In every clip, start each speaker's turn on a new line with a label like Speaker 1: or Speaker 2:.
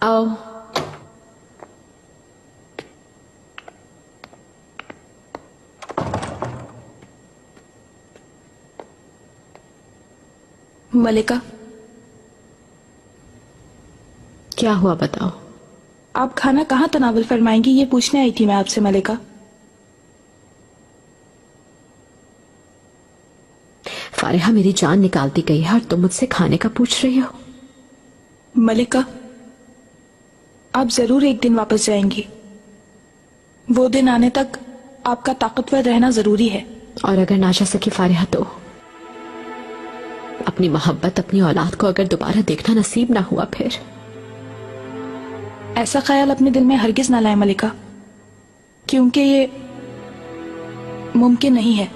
Speaker 1: आओ।
Speaker 2: मलिका,
Speaker 1: क्या हुआ बताओ।
Speaker 2: आप खाना कहाँ तनावल फरमाएंगी ये पूछने आई थी मैं आपसे मलिका।
Speaker 1: फारिहा मेरी जान निकालती गई है और तुम मुझसे खाने का पूछ रही हो।
Speaker 2: मलिका, आप जरूर एक दिन वापस जाएंगी। वो दिन आने तक आपका ताकतवर रहना जरूरी है।
Speaker 1: और अगर ना जा सकी फारिहा तो अपनी मोहब्बत, अपनी औलाद को अगर दोबारा देखना नसीब ना हुआ फिर?
Speaker 2: ऐसा ख्याल अपने दिल में हरगिज ना लाए मलिका, क्योंकि ये मुमकिन नहीं है।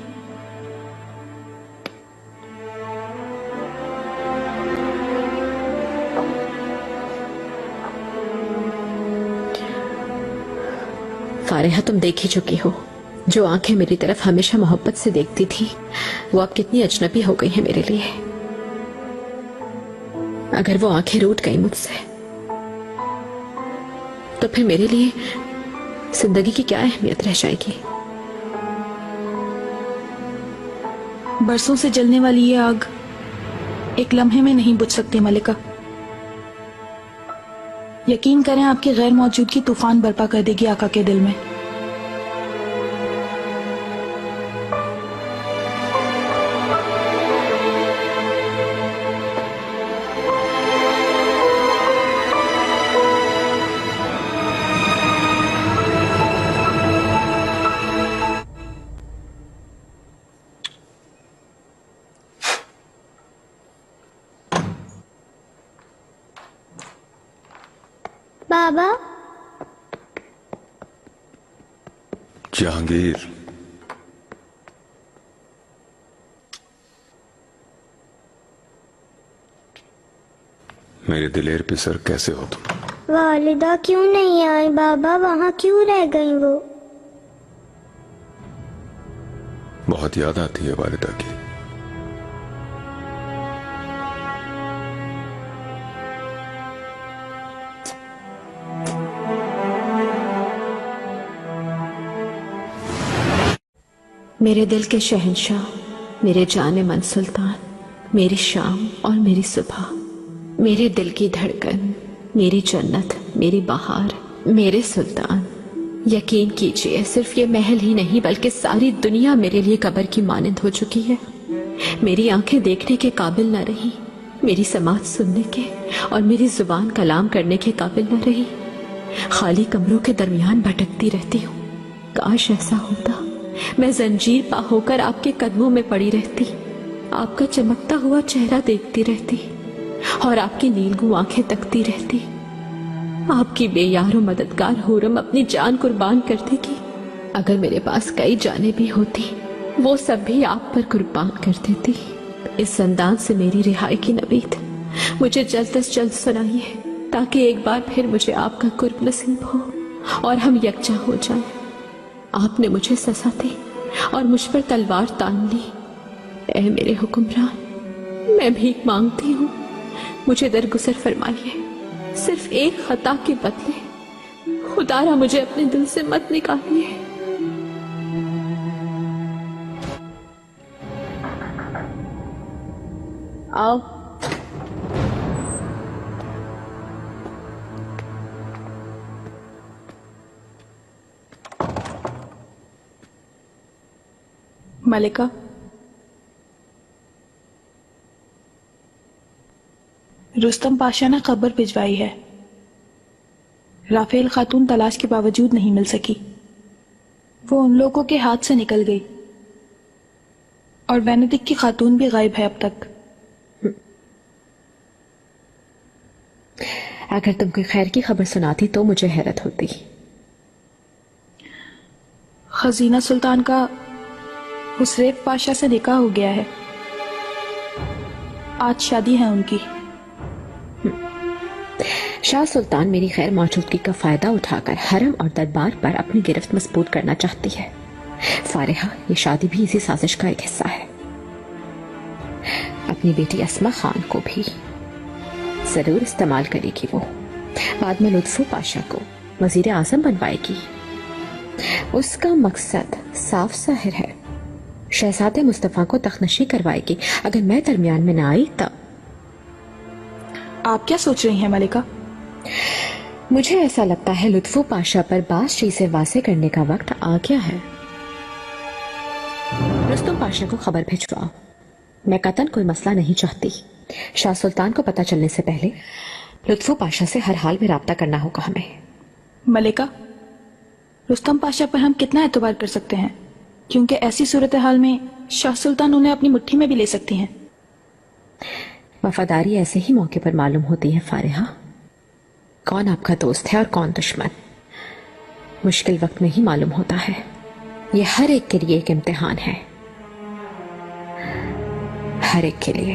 Speaker 1: फारिहा तुम देख ही चुकी हो, जो आंखें मेरी तरफ हमेशा मोहब्बत से देखती थी वो अब कितनी अजनबी हो गई है मेरे लिए। अगर वो आंखें रूठ गई मुझसे तो फिर मेरे लिए जिंदगी की क्या अहमियत रह जाएगी?
Speaker 2: बरसों से जलने वाली ये आग एक लम्हे में नहीं बुझ सकती मलिका। यकीन करें, आपकी गैर मौजूदगी तूफान बर्पा कर देगी आका के दिल में।
Speaker 3: बाबा।
Speaker 4: जहांगीर, मेरे दिलेर पिसर कैसे हो तुम?
Speaker 3: वालिदा क्यों नहीं आई बाबा? वहाँ क्यों रह गई वो?
Speaker 4: बहुत याद आती है वालिदा की।
Speaker 1: मेरे दिल के शहंशाह, मेरे जाने मन सुल्तान, मेरी शाम और मेरी सुबह, मेरे दिल की धड़कन, मेरी जन्नत, मेरी बहार, मेरे सुल्तान। यकीन कीजिए, सिर्फ ये महल ही नहीं बल्कि सारी दुनिया मेरे लिए कब्र की मानिंद हो चुकी है। मेरी आंखें देखने के काबिल न रही, मेरी समात सुनने के और मेरी जुबान कलाम करने के काबिल न रही। खाली कमरों के दरमियान भटकती रहती हूँ। काश ऐसा होता, मैं जंजीर पा होकर आपके कदमों में पड़ी रहती, आपका चमकता हुआ चेहरा देखती रहती और आपकी नीलगू आंखें तकती रहती। आपकी बेयार और मददगार हुरम अपनी जान कुर्बान कर देगी। अगर मेरे पास कई जानें भी होती, वो सब भी आप पर कुर्बान कर देती। इस ज़ंदान से मेरी रिहाई की नवीद मुझे जल्द से जल्द सुनाइए, ताकि एक बार फिर मुझे आपका कुर्ब नसीब हो और हम यकजा हो जाएं। आपने मुझे सजा दी और मुझ पर तलवार तान ली। ऐ मेरे हुक्मरान, मैं भीख मांगती हूँ, मुझे दरगुजर फरमाइए। सिर्फ एक खता के बदले खुदारा मुझे अपने दिल से मत निकालिए। आओ।
Speaker 2: मलिका, रुस्तम पाशा ने खबर भिजवाई है। राफेल खातून तलाश के बावजूद नहीं मिल सकी। वो उन लोगों के हाथ से निकल गई और वेनेडिक की खातून भी गायब है अब तक।
Speaker 1: अगर तुम कोई खैर की खबर सुनाती तो मुझे हैरत होती।
Speaker 2: खजीना सुल्तान का हुसरेफ पाशा से निकाह हो गया है। आज शादी है उनकी।
Speaker 1: शाह सुल्तान मेरी गैर मौजूदगी का फायदा उठाकर हरम और दरबार पर अपनी गिरफ्त मजबूत करना चाहती है। फारिहा, ये शादी भी इसी साजिश का एक हिस्सा है। अब अपनी बेटी अस्मा खान को भी जरूर इस्तेमाल करेगी। वो बाद में लुत्फू पाशा को वजीर आजम बनवाएगी। उसका मकसद साफ जाहिर है, शहजादे मुस्तफा को तख्तनशी करवाएगी। अगर मैं दरमियान में न आई तब।
Speaker 2: आप क्या सोच रही हैं मलिका?
Speaker 1: मुझे ऐसा लगता है लुत्फू पाशा पर बास चीजें वासे करने का वक्त आ गया है। रुस्तुम पाशा को खबर भिजवाओ। मैं कतन कोई मसला नहीं चाहती। शाह सुल्तान को पता चलने से पहले लुत्फू पाशा से हर हाल में राब्ता करना होगा हमें।
Speaker 2: मलिका, रुस्तम पाशा पर हम कितना एतबार कर सकते हैं, क्योंकि ऐसी सूरत हाल में शाह सुल्तान उन्हें अपनी मुट्ठी में भी ले सकती हैं।
Speaker 1: वफादारी ऐसे ही मौके पर मालूम होती है फारिहा। कौन आपका दोस्त है और कौन दुश्मन, मुश्किल वक्त में ही मालूम होता है। ये हर एक के लिए एक इम्तिहान है, हर एक के लिए।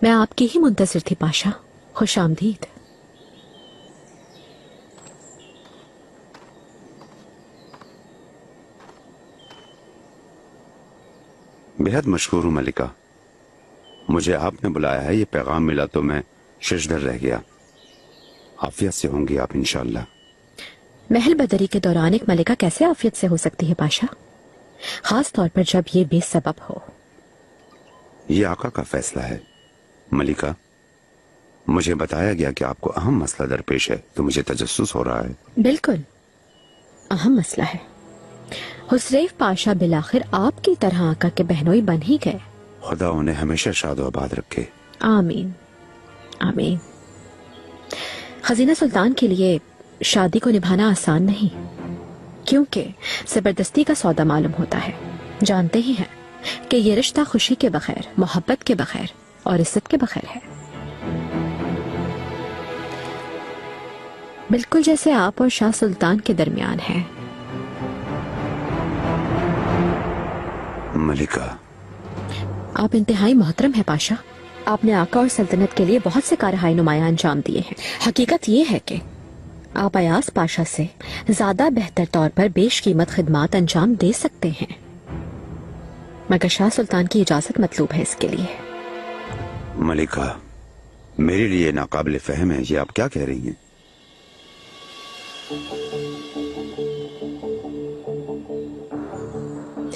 Speaker 1: मैं आपकी ही मुंतजिर थी पाशा। खुश आमदीद।
Speaker 5: बेहद मशहूर हूँ मलिका। मुझे आपने बुलाया है, ये पैगाम मिला तो मैं शिशदर रह गया। आफियत से होंगी आप इंशाअल्लाह।
Speaker 1: महल बदरी के दौरान एक मलिका कैसे आफियत से हो सकती है पाशा, खास तौर पर जब ये बेसबब हो।
Speaker 5: ये आका का फैसला है मलिका। मुझे बताया गया कि आपको अहम मसला दरपेश है, तो मुझे तजस्सुस हो रहा है।
Speaker 1: बिल्कुल अहम मसला है। हुसरैफ पाशा बिलाखिर आपकी तरह आका के बहनोई बन ही गए।
Speaker 5: खुदा उन्हें हमेशा शादो आबाद रखे।
Speaker 1: आमीन आमीन। खजीना सुल्तान के लिए शादी को निभाना आसान नहीं, क्योंकि जबरदस्ती का सौदा मालूम होता है। जानते ही हैं कि ये रिश्ता खुशी के बगैर, मोहब्बत के बगैर और इज्जत के बगैर है। बिल्कुल जैसे आप और शाह सुल्तान के दरमियान है।
Speaker 5: मलिका,
Speaker 1: आप इंतहाई मोहतरम है पाशा। आपने आका और सल्तनत के लिए बहुत से कारहाई नुमाया अंजाम दिए हैं। हकीकत ये है कि आप अयास पाशा से ज्यादा बेहतर तौर पर बेशकीमत खिदमात अंजाम दे सकते हैं, मगर शाह सुल्तान की इजाजत मतलूब है इसके लिए।
Speaker 5: मलिका, मेरे लिए नाकाबिल फहम है ये आप क्या कह रही हैं।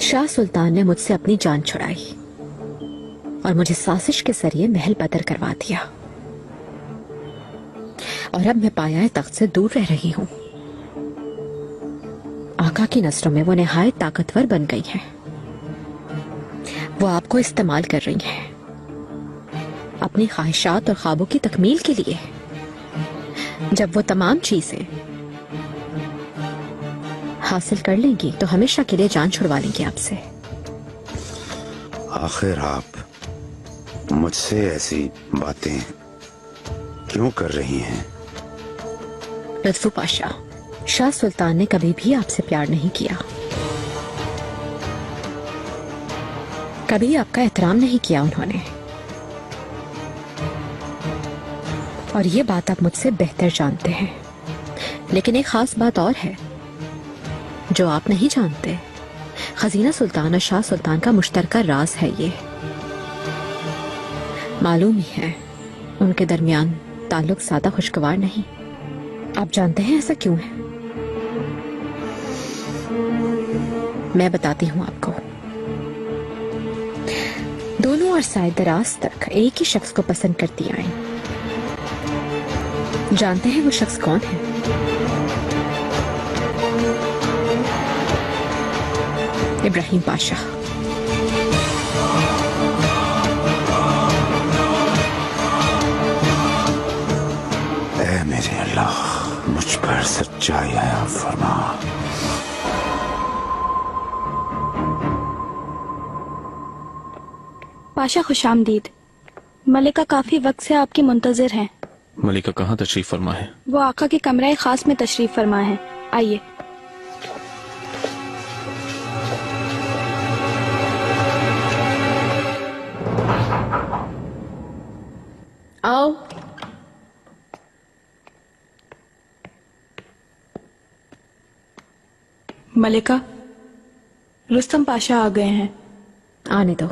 Speaker 1: शाह सुल्तान ने मुझसे अपनी जान छुड़ाई और मुझे साजिश के जरिए महल बदर करवा दिया, और अब मैं पाया तख्त से दूर रह रही हूं। आका की नजरों में वो निहायत ताकतवर बन गई हैं। वो आपको इस्तेमाल कर रही हैं अपनी ख्वाहिशात और ख्वाबों की तकमील के लिए। जब वो तमाम चीजें हासिल कर लेंगी तो हमेशा के लिए जान छुड़वा लेंगी आपसे।
Speaker 5: आखिर आप मुझसे ऐसी बातें क्यों कर रही हैं?
Speaker 1: लुत्फू पाशा, शाह सुल्तान ने कभी भी आपसे प्यार नहीं किया, कभी आपका एहतराम नहीं किया उन्होंने। और ये बात आप मुझसे बेहतर जानते हैं। लेकिन एक खास बात और है जो आप नहीं जानते। खजीना सुल्तान और शाह सुल्तान का मुश्तरका राज है ये। मालूम ही है उनके दरमियान ताल्लुक ज्यादा खुशगवार नहीं। आप जानते हैं ऐसा क्यों है? मैं बताती हूं आपको। दोनों और साए दराज तक एक ही शख्स को पसंद करती आई। जानते हैं वो शख्स कौन है? इब्राहिम पाशा।
Speaker 5: ऐ मेरे अल्लाह, मुझ पर सच्चाई आया फरमा।
Speaker 2: पाशा खुशामदीद। मलिका काफी वक्त से आपकी मुंतजिर हैं।
Speaker 6: मलिका कहाँ तशरीफ फरमा है?
Speaker 2: वो आका के कमरे खास में तशरीफ फरमा है। आइए।
Speaker 1: आओ।
Speaker 2: मलिका, रुस्तम पाशा आ गए हैं।
Speaker 1: आने दो।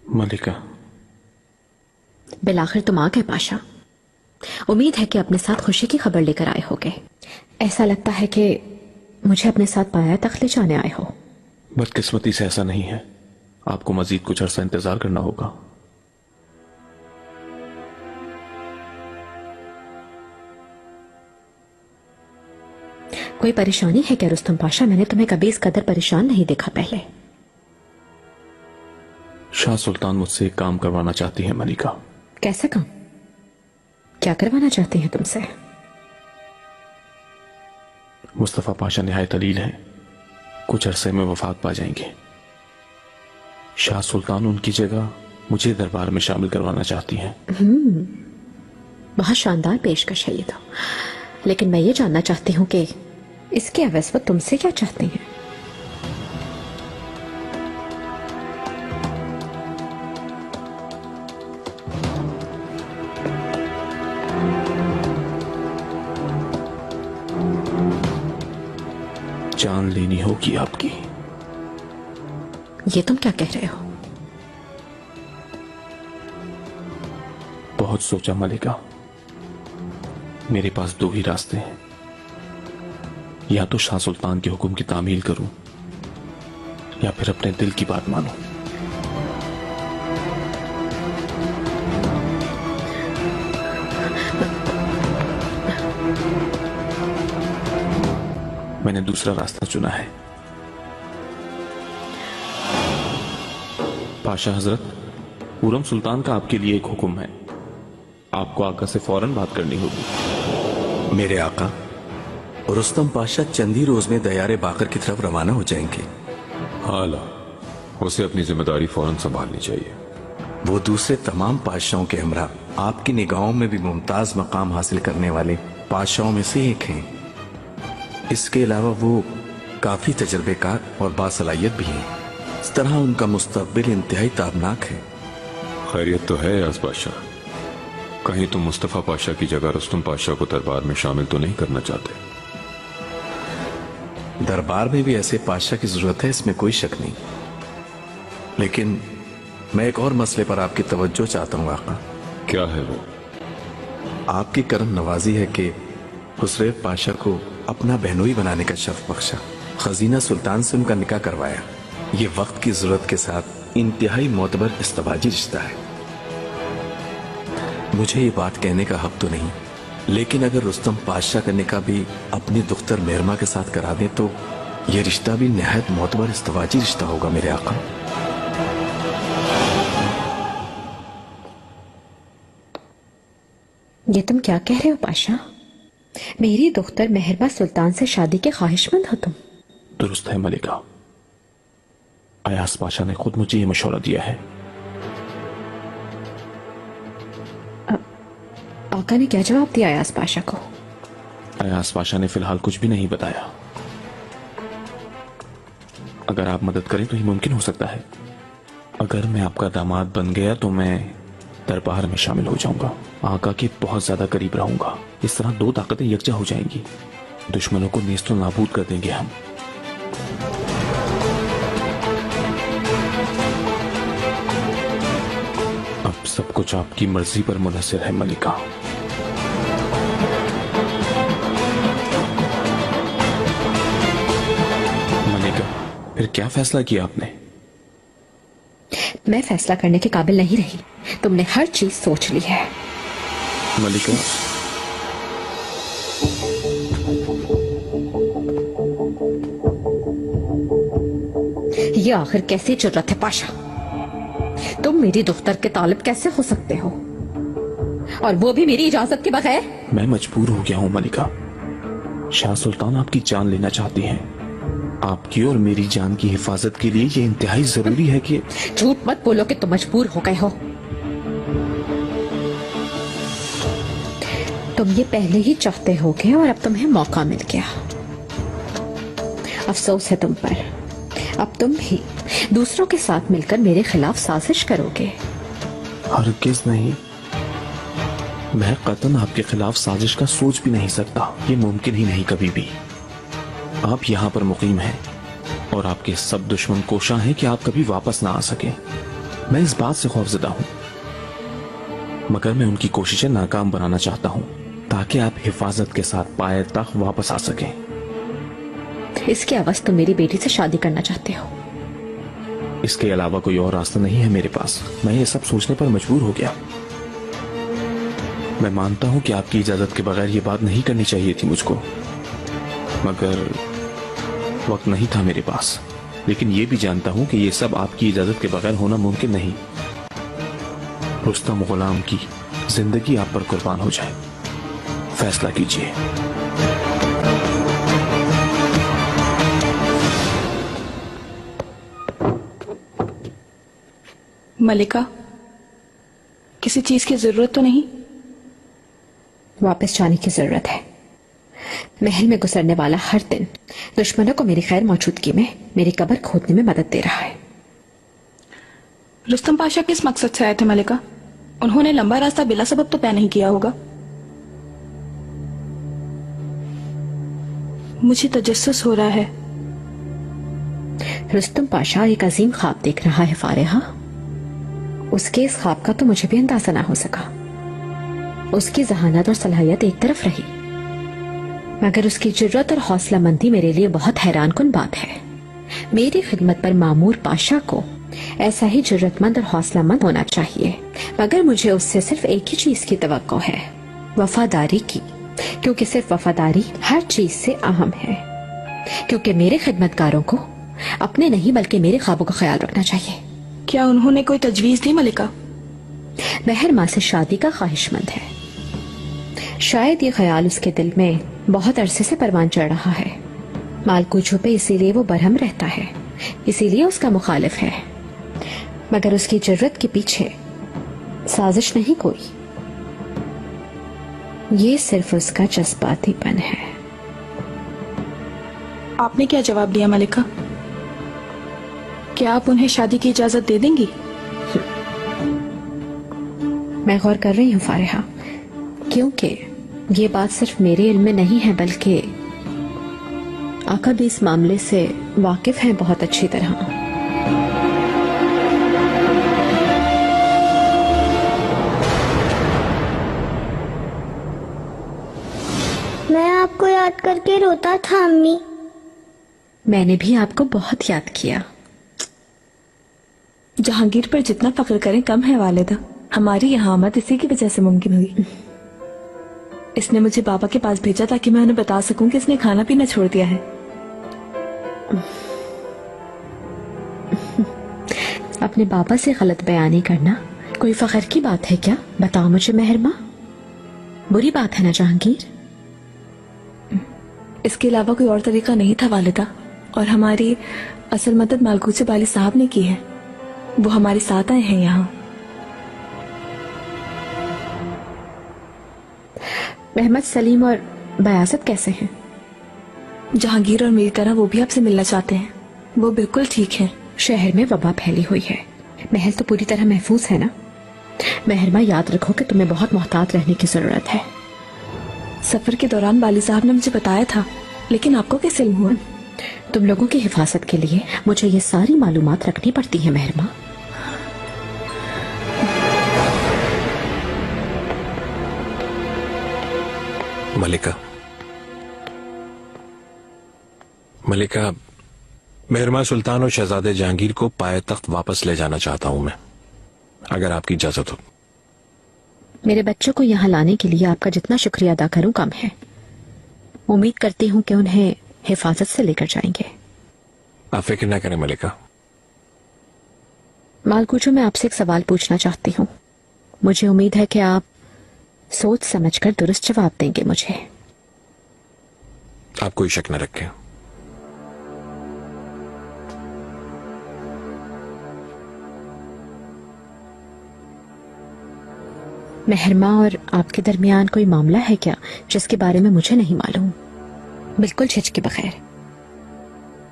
Speaker 6: मलिका,
Speaker 1: बिलाखिर तुम आ गए पाशा। उम्मीद है कि अपने साथ खुशी की खबर लेकर आए होगे। ऐसा लगता है कि मुझे अपने साथ पाया तक ले जाने आए हो।
Speaker 6: बदकिस्मती से ऐसा नहीं है। आपको मजीद कुछ अरसा इंतजार करना होगा।
Speaker 1: कोई परेशानी है क्या रुस्तम पाशा? मैंने तुम्हें कभी इस कदर परेशान नहीं देखा पहले।
Speaker 6: शाह सुल्तान मुझसे एक काम करवाना चाहती है मलिका।
Speaker 1: कैसा काम? क्या करवाना चाहती हैं तुमसे?
Speaker 6: मुस्तफा पाशा निहायत अलील हैं, कुछ अरसे में वफात पा जाएंगे। शाह सुल्तान उनकी जगह मुझे दरबार में शामिल करवाना चाहती हैं।
Speaker 1: बहुत शानदार पेशकश है ये तो, लेकिन मैं ये जानना चाहती हूँ कि इसके अवज़ वो तुमसे क्या चाहती हैं?
Speaker 6: जान लेनी होगी आपकी।
Speaker 1: ये तुम क्या कह रहे हो?
Speaker 6: बहुत सोचा मलिका। मेरे पास दो ही रास्ते हैं, या तो शाह सुल्तान के हुक्म की तामील करूं या फिर अपने दिल की बात मानूं। मैंने दूसरा रास्ता चुना है। पाशा हजरत, पूरम सुल्तान का आपके लिए एक हुक्म है। आपको आका से फौरन बात करनी होगी।
Speaker 7: मेरे आका, रुस्तम पाशा चंद ही रोज में दयारे बाकर की तरफ रवाना हो जाएंगे।
Speaker 4: हाला, उसे अपनी जिम्मेदारी फौरन संभालनी चाहिए।
Speaker 7: वो दूसरे तमाम पाशाओं के हमरा आपकी निगाहों में भी मुमताज मकाम हासिल करने वाले पाशाओं में से एक हैं। इसके अलावा वो काफी तजर्बेकार और बासलाहियत भी हैं। इस तरह उनका मुस्तकबिल इंतहाई ताबनाक है।
Speaker 4: खैरियत तो है याज पाशा। कहीं तुम मुस्तफा पाशा की जगह रुस्तम पाशा को दरबार में शामिल तो नहीं करना चाहते?
Speaker 7: दरबार में भी ऐसे पाशा की जरूरत है, इसमें कोई शक नहीं। लेकिन मैं एक और मसले पर आपकी तवज्जो चाहता हूँ आका।
Speaker 4: क्या है वो?
Speaker 7: आपकी करम नवाजी है कि खुसरेव पाशा को अपना बहनोई बनाने का शर्फ बख्शा, खजीना सुल्तान से उनका निकाह करवाया। ये वक्त की जरूरत के साथ इंतहाई मोतबर इस्तवाजी रिश्ता है। मुझे ये बात कहने का हक तो नहीं, लेकिन अगर रुस्तम पाशा का निकाह भी अपनी दुख्तर मेहरमा के साथ करा दें तो ये रिश्ता भी निहायत मोतबर इस्तवाजी रिश्ता होगा मेरे आका।
Speaker 1: ये तुम क्या कह रहे हो पाशा? मेरी दुख्तर मेहरबा सुल्तान से शादी के ख्वाहिशमंद हो तुम?
Speaker 6: दुरुस्त है मलिका। अयास पाशा ने खुद मुझे ये मशवरा दिया है।
Speaker 1: आका ने क्या जवाब दिया अयास पाशा को?
Speaker 6: अयास पाशा ने फिलहाल कुछ भी नहीं बताया। अगर आप मदद करें तो ये मुमकिन हो सकता है। अगर मैं आपका दामाद बन गया तो मैं दरबार में शामिल हो जाऊंगा, आका के बहुत ज्यादा करीब रहूंगा। इस तरह दो ताकतें यकजा हो जाएंगी। दुश्मनों को नेस्तो नाबूद कर देंगे हम। अब सब कुछ आपकी मर्जी पर मुनहसर है मलिका। मलिका, फिर क्या फैसला किया आपने?
Speaker 1: मैं फैसला करने के काबिल नहीं रही। तुमने हर चीज सोच ली है।
Speaker 6: मलिका,
Speaker 1: ये आखिर कैसी जुर्रत है पाशा? तुम मेरी दुख्तर के तालिब कैसे हो सकते हो, और वो भी मेरी इजाजत के बगैर?
Speaker 6: मैं मजबूर हो गया हूं मलिका। शाह सुल्तान आपकी जान लेना चाहती हैं। आपकी और मेरी जान की हिफाजत के लिए ये इंतहाई जरूरी है कि...
Speaker 1: झूठ मत बोलो कि तुम मजबूर हो गए हो। तुम ये पहले ही चाहते होगे और अब तुम्हें मौका मिल गया। अफसोस है तुम पर, अब तुम भी दूसरों के साथ मिलकर मेरे खिलाफ साजिश करोगे।
Speaker 6: हरगिज़ नहीं, मैं कतन आपके खिलाफ साजिश का सोच भी नहीं सकता। ये मुमकिन ही नहीं कभी भी। आप यहाँ पर मुकीम हैं और आपके सब दुश्मन कोशां हैं कि आप कभी वापस ना आ सके। मैं इस बात से खौफजदा हूँ, मगर मैं उनकी कोशिशें नाकाम बनाना चाहता हूँ ताकि आप हिफाजत के साथ पाए तक वापस आ सकें।
Speaker 1: इसके अवज़ तुम मेरी बेटी से शादी करना चाहते हो?
Speaker 6: इसके अलावा कोई और रास्ता नहीं है मेरे पास। मैं ये सब सोचने पर मजबूर हो गया। मैं मानता हूं कि आपकी इजाजत के बगैर ये बात नहीं करनी चाहिए थी मुझको, मगर वक्त नहीं था मेरे पास। लेकिन ये भी जानता हूं कि ये सब आपकी इजाजत के बगैर होना मुमकिन नहीं। रुस्तम गुलाम की जिंदगी आप पर कुर्बान हो जाए, फैसला कीजिए।
Speaker 2: मलिका, किसी चीज की जरूरत तो नहीं?
Speaker 1: वापस जाने की जरूरत है। महल में गुजरने वाला हर दिन दुश्मनों को मेरी खैर मौजूदगी में मेरी कब्र खोदने में मदद दे रहा है।
Speaker 2: रुस्तम पाशा किस मकसद से आए थे मलिका? उन्होंने लंबा रास्ता बिला सबब तो तय नहीं किया होगा। मुझे तजस्सुस हो रहा है।
Speaker 1: रुस्तम पाशा एक अजीम ख्वाब देख रहा है फारिहा। उसके इस ख्वाब का तो मुझे भी अंदाजा ना हो सका। उसकी जहानत और सलाहियत एक तरफ रही, मगर उसकी जुर्रत और हौसला मंदी मेरे लिए बहुत हैरान कुन बात है। मेरी खिदमत पर मामूर पाशा को ऐसा ही जुर्रतमंद और हौसलामंद होना चाहिए, मगर मुझे उससे सिर्फ एक ही चीज की तवक्को है, वफादारी की। क्योंकि सिर्फ वफादारी हर चीज से अहम है। क्योंकि मेरे खिदमतगारों को अपने नहीं बल्कि मेरे ख्वाबों का ख्याल रखना चाहिए।
Speaker 2: क्या उन्होंने कोई तजवीज दी मलिका?
Speaker 1: महर माँ से शादी का ख्वाहिशमंद है। शायद ये ख्याल उसके दिल में बहुत अरसे से परवान चढ़ रहा है। मालकूचों पे इसीलिए वो बरहम रहता है, इसीलिए उसका मुखालिफ है। मगर उसकी जरूरत के पीछे साजिश नहीं कोई, ये सिर्फ उसका जज्बातीपन है।
Speaker 2: आपने क्या जवाब दिया मलिका? क्या आप उन्हें शादी की इजाजत दे देंगी?
Speaker 1: मैं गौर कर रही हूँ फारिहा, क्योंकि ये बात सिर्फ मेरे इल्म में नहीं है, बल्कि आका भी इस मामले से वाकिफ हैं बहुत अच्छी तरह।
Speaker 3: मैं आपको याद करके रोता था अम्मी।
Speaker 1: मैंने भी आपको बहुत याद किया।
Speaker 8: जहांगीर पर जितना फख्र करें कम है वालिदा। हमारी यहाँ आमद इसी की वजह से मुमकिन हुई। इसने मुझे बाबा के पास भेजा ताकि मैं उन्हें बता सकूं कि इसने खाना पीना छोड़ दिया है।
Speaker 1: अपने बाबा से गलत बयानी करना कोई फख्र की बात है क्या? बताओ मुझे मेहरमा, बुरी बात है ना जहांगीर?
Speaker 8: इसके अलावा कोई और तरीका नहीं था वालिदा, और हमारी असल मदद मालकूचे बाली साहब ने की है। वो हमारे साथ आए हैं यहाँ।
Speaker 1: मोहम्मद सलीम और बयासत कैसे हैं?
Speaker 8: जहांगीर और मेरी तरह वो भी आपसे मिलना चाहते हैं। वो बिल्कुल ठीक हैं।
Speaker 1: शहर में वबा फैली हुई है, महल तो पूरी तरह महफूज है ना? मेहरमा याद रखो कि तुम्हें बहुत मोहतात रहने की जरूरत है।
Speaker 8: सफर के दौरान बाली साहब ने मुझे बताया था, लेकिन आपको कैसे इल्म हुआ?
Speaker 1: तुम लोगों की हिफाजत के लिए मुझे ये सारी मालूमात रखनी पड़ती है मेहरमा।
Speaker 7: मलिका, मेहरमा सुल्तान और शहजादे जहांगीर को पाए तख्त वापस ले जाना चाहता हूं मैं, अगर आपकी इजाजत हो।
Speaker 1: मेरे बच्चों को यहाँ लाने के लिए आपका जितना शुक्रिया अदा करूं कम है। उम्मीद करती हूँ कि उन्हें हिफाजत से लेकर जाएंगे।
Speaker 7: आप फिक्र न करें मलिका।
Speaker 1: मालकूचो, मैं आपसे एक सवाल पूछना चाहती हूँ। मुझे उम्मीद है कि आप सोच समझकर दुरुस्त जवाब देंगे मुझे।
Speaker 7: आप कोई शक न रखें।
Speaker 1: महरमा और आपके दरमियान कोई मामला है क्या जिसके बारे में मुझे नहीं मालूम? बिल्कुल झिझके बगैर,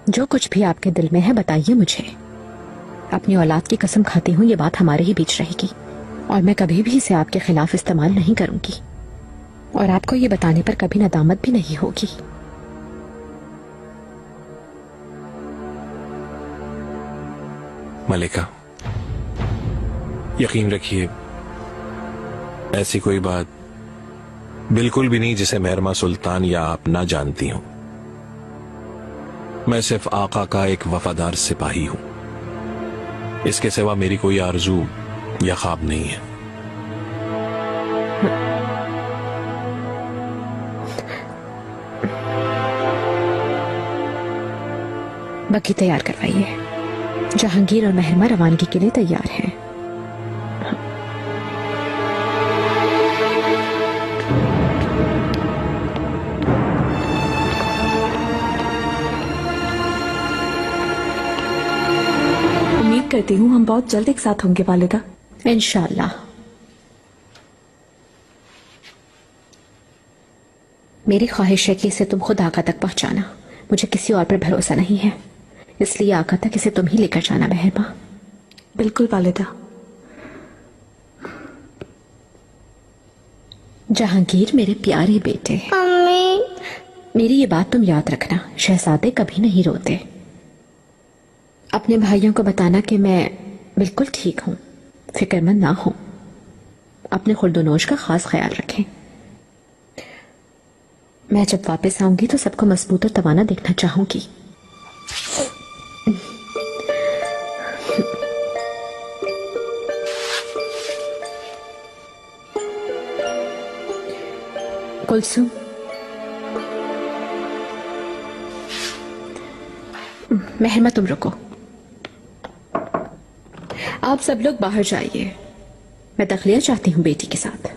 Speaker 1: जो कुछ भी आपके दिल में है बताइए मुझे। अपनी औलाद की कसम खाती हूँ ये बात हमारे ही बीच रहेगी और मैं कभी भी इसे आपके खिलाफ इस्तेमाल नहीं करूंगी और आपको ये बताने पर कभी नदामत भी नहीं होगी।
Speaker 9: मलिका, यकीन रखिए ऐसी कोई बात बिल्कुल भी नहीं जिसे महरमा सुल्तान या आप ना जानती हो। मैं सिर्फ आका का एक वफादार सिपाही हूं, इसके सिवा मेरी कोई आरजू या ख्वाब नहीं है।
Speaker 1: बग्घी तैयार करवाइए। जहांगीर और महरमा रवानगी के लिए तैयार हैं।
Speaker 8: उम्मीद करती हूँ हम बहुत जल्द एक साथ होंगे वालिदा।
Speaker 1: इंशाल्लाह। मेरी ख्वाहिश है कि इसे तुम खुद आका तक पहुंचाना। मुझे किसी और पर भरोसा नहीं है, इसलिए आका तक इसे तुम ही लेकर जाना महरमा।
Speaker 8: बिल्कुल वालिदा।
Speaker 1: जहांगीर मेरे प्यारे बेटे, मेरी ये बात तुम याद रखना, शहजादे कभी नहीं रोते। अपने भाइयों को बताना कि मैं बिल्कुल ठीक हूं, फिक्रमंद ना हो। अपने खुर्दोनोश का खास ख्याल रखें। मैं जब वापस आऊंगी तो सबको मजबूत और तवाना देखना चाहूंगी। कुलसुम, महरमा तुम रुको। आप सब लोग बाहर जाइए, मैं तखलिया चाहती हूं बेटी के साथ।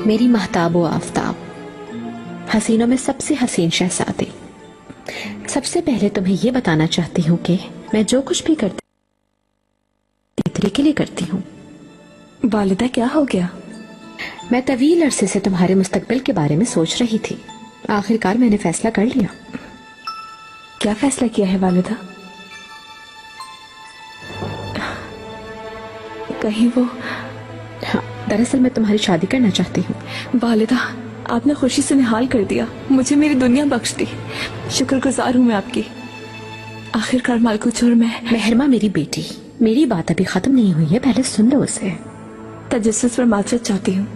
Speaker 1: मेरी महताब व आफ्ताब, हसीनों में सबसे हसीन शहजादी, सबसे पहले तुम्हें यह बताना चाहती हूँ कि मैं जो कुछ भी करती इतने के लिए करती हूँ।
Speaker 8: वालिदा क्या हो गया?
Speaker 1: मैं तवील अरसे से तुम्हारे मुस्तकबिल के बारे में सोच रही थी। आखिरकार मैंने फैसला कर लिया।
Speaker 8: क्या फैसला किया है वालिदा? कहीं वो?
Speaker 1: हाँ, दरअसल मैं तुम्हारी शादी करना चाहती हूँ।
Speaker 8: वालिदा, आपने खुशी से निहाल कर दिया, मुझे मेरी दुनिया बख्श दी। शुक्रगुजार हूँ मैं आपकी। आखिरकार मालकुच और मैं।
Speaker 1: महरमा मेरी बेटी, मेरी बात अभी खत्म नहीं हुई है, पहले सुन लो उसे।
Speaker 8: तजस्सुस पर माजरत चाहती हूँ।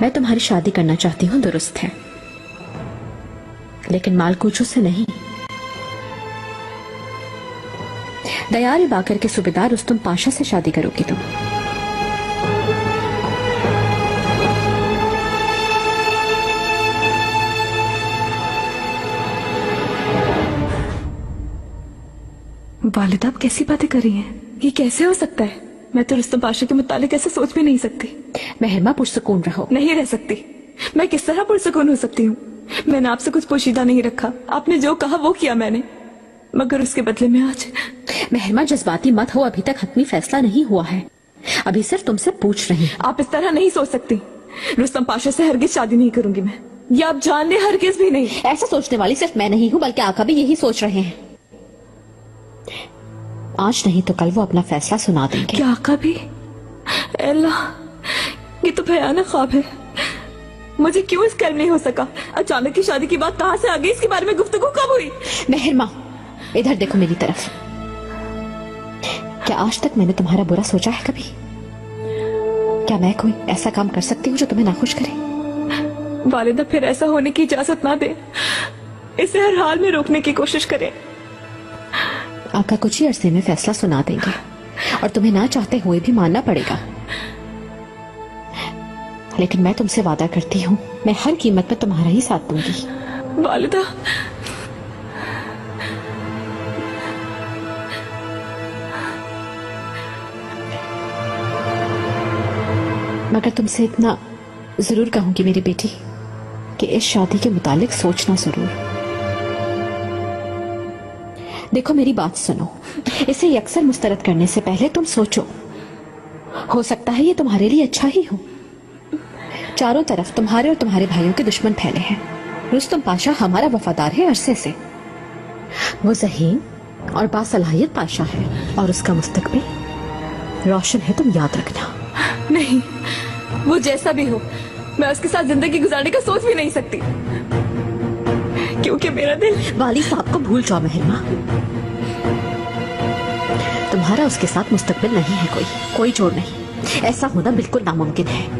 Speaker 1: मैं तुम्हारी शादी करना चाहती हूँ, दुरुस्त है, लेकिन मालकुचों से नहीं। दयाल बाकर के सूबेदार रुस्तुम पाशा से शादी करोगी तुम।
Speaker 8: वालिदा, आप कैसी बातें कर रही हैं? ये कैसे हो सकता है? मैं तो रुस्तम पाशा के मुतालिक ऐसे सोच भी नहीं सकती।
Speaker 1: महरमा, पुरसुकून रहो।
Speaker 8: नहीं रह सकती। मैं किस तरह पुरसुकून हो सकती हूँ? मैंने आपसे कुछ पोशीदा नहीं रखा। आपने जो कहा वो किया मैंने, मगर उसके बदले में आज।
Speaker 1: महरमा, जज्बाती मत हो, अभी तक हतमी फैसला नहीं हुआ है। अभी सिर्फ तुमसे पूछ रही हूँ।
Speaker 8: आप इस तरह नहीं सोच सकती। रुस्तम पाशा से हरगिज शादी नहीं करूंगी मैं, ये आप जान ले, हरगिज भी नहीं।
Speaker 1: ऐसा सोचने वाली सिर्फ मैं नहीं हूँ, बल्कि आका भी यही सोच रहे हैं। आज नहीं तो कल वो अपना फैसला सुना देंगे।
Speaker 8: क्या आका भी? अल्लाह, ये तो भयानक ख्वाब है। मुझे क्यों इस कर्म नहीं हो सका? अचानक की शादी की बात कहां से आ गई? इसके बारे में गुफ्तगू कब हुई?
Speaker 1: महरमा, इधर देखो मेरी तरफ। क्या आज तक मैंने तुम्हारा बुरा सोचा है कभी? क्या मैं कोई ऐसा काम कर सकती हूँ जो तुम्हें नाखुश करे?
Speaker 8: वालिदा, फिर ऐसा होने की इजाजत ना दे। इसे हर हाल में रोकने की कोशिश करें।
Speaker 1: आका कुछ ही अरसे में फैसला सुना देंगे और तुम्हें ना चाहते हुए भी मानना पड़ेगा। लेकिन मैं तुमसे वादा करती हूँ मैं हर कीमत पर तुम्हारा ही साथ दूंगी।
Speaker 8: वालिदा,
Speaker 1: मगर तुमसे इतना जरूर कहूंगी मेरी बेटी कि इस शादी के मुतालिक सोचना जरूर। देखो मेरी बात सुनो, इसे यकसर मुस्तरद करने से पहले तुम सोचो, हो सकता है ये तुम्हारे लिए अच्छा ही हो। चारों तरफ तुम्हारे और तुम्हारे भाइयों के दुश्मन फैले हैं। रुस्तम पाशा हमारा वफादार है अरसे से, वो ज़हीन और बासलाहियत पाशा है और उसका मुस्तकबिल रोशन है, तुम याद रखना।
Speaker 8: नहीं, वो जैसा भी हो मैं उसके साथ जिंदगी गुजारने का सोच भी नहीं सकती, क्योंकि मेरा दिल।
Speaker 1: वाली साहब को भूल जाओ महिमा, तुम्हारा उसके साथ मुस्तकबिल नहीं है, कोई जोड़ नहीं, ऐसा होना बिल्कुल नामुमकिन है।